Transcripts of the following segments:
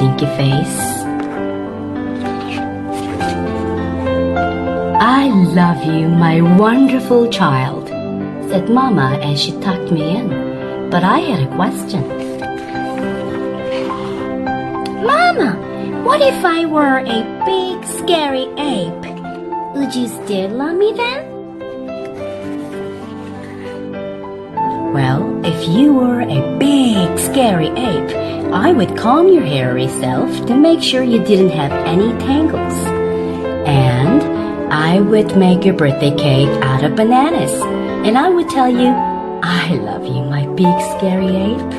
Stinky Face. "I love you, my wonderful child," said Mama as she tucked me in. But I had a question. "Mama, what if I were a big scary ape? Would you still love me then?" "Well, if you were a big scary ape, I would comb your hairy self to make sure you didn't have any tangles. And I would make your birthday cake out of bananas. And I would tell you, 'I love you, my big scary ape.'"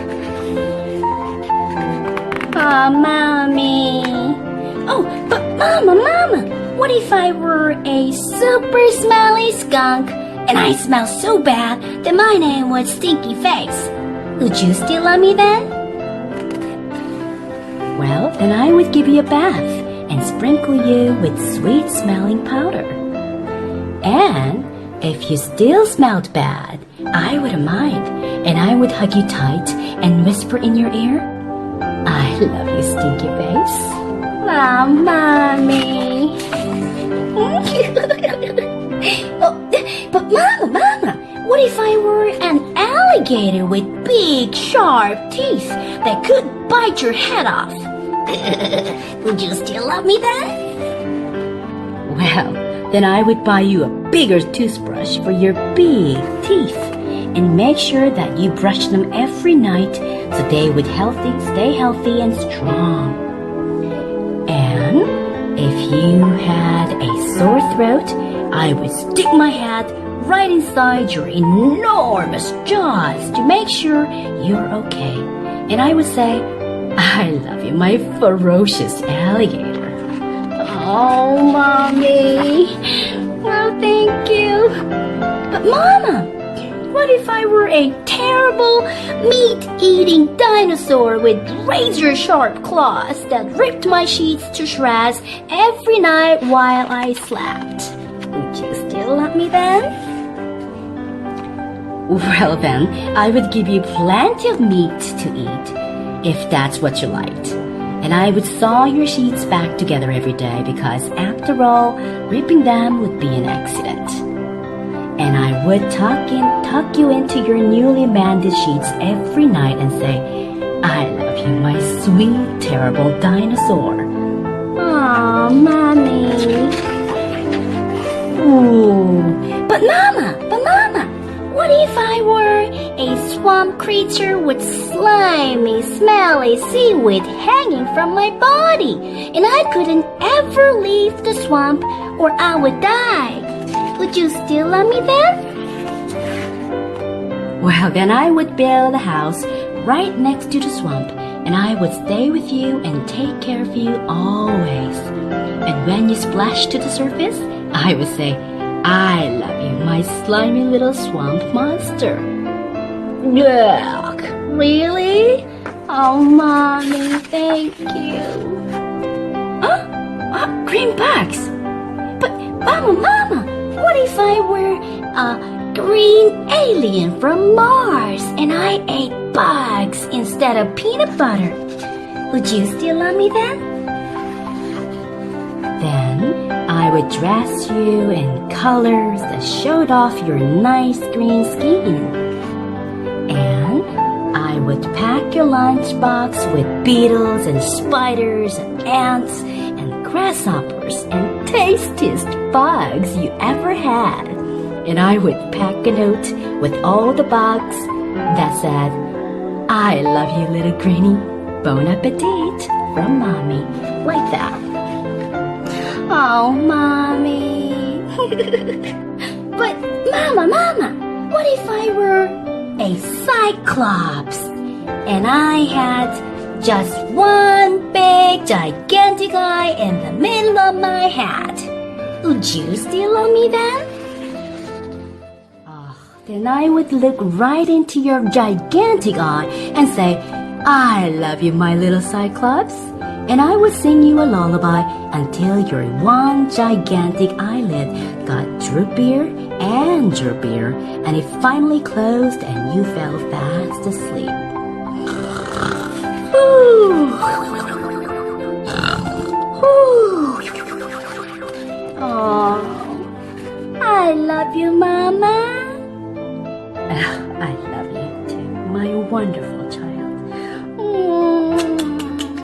"Aw, Mommy." "Oh, but Mama, what if I were a super smelly skunk and I smell so bad that my name was Stinky Face? Would you still love me then?" "Well, then I would give you a bath and sprinkle you with sweet-smelling powder. And if you still smelled bad, I wouldn't mind, and I would hug you tight and whisper in your ear, 'I love you, Stinky Face.'" "Aw, Mommy." "Oh, but Mama, what if I were an alligator with big, sharp teeth that could bite your head off? Would you still love me then?" "Well, then I would buy you a bigger toothbrush for your big teeth and make sure that you brush them every night so they would stay healthy and strong. And if you had a sore throat, I would stick my head right inside your enormous jaws to make sure you're okay. And I would say, 'I love you, my ferocious alligator.'" "Oh, Mommy. Well, thank you. But Mama, what if I were a terrible meat-eating dinosaur with razor-sharp claws that ripped my sheets to shreds every night while I slept? Would you still love me then?" "Well then, I would give you plenty of meat to eat, if that's what you liked. And I would sew your sheets back together every day because, after all, ripping them would be an accident. And I would tuck you into your newly mended sheets every night and say, 'I love you, my sweet, terrible dinosaur.'" "Aw, Mommy." "Ooh, but Mama, what if I were a swamp creature with slimy, smelly seaweed hanging from my body, and I couldn't ever leave the swamp or I would die? Would you still love me then?" "Well, then I would build a house right next to the swamp, and I would stay with you and take care of you always. And when you splash to the surface, I would say, 'I love you, my slimy little swamp monster.'" "Yuck, really? Oh, Mommy, thank you." Green bugs. "But Mama, what if I were a green alien from Mars and I ate bugs instead of peanut butter? Would you still love me then?" "Then I would dress you in colors that showed off your nice green skin. And I would pack your lunchbox with beetles and spiders and ants and grasshoppers and tastiest bugs you ever had. And I would pack a note with all the bugs that said, 'I love you, little greenie. Bon appetit from Mommy.' Like that." "Oh, Mommy." "But Mama, what if I were a cyclops and I had just one big gigantic eye in the middle of my head? Would you still love me then?" "Then I would look right into your gigantic eye and say, 'I love you, my little cyclops.' And I would sing you a lullaby until your one gigantic eyelid got droopier and droopier, and it finally closed and you fell fast asleep." I love you, Mama. I love you too, my wonderful child.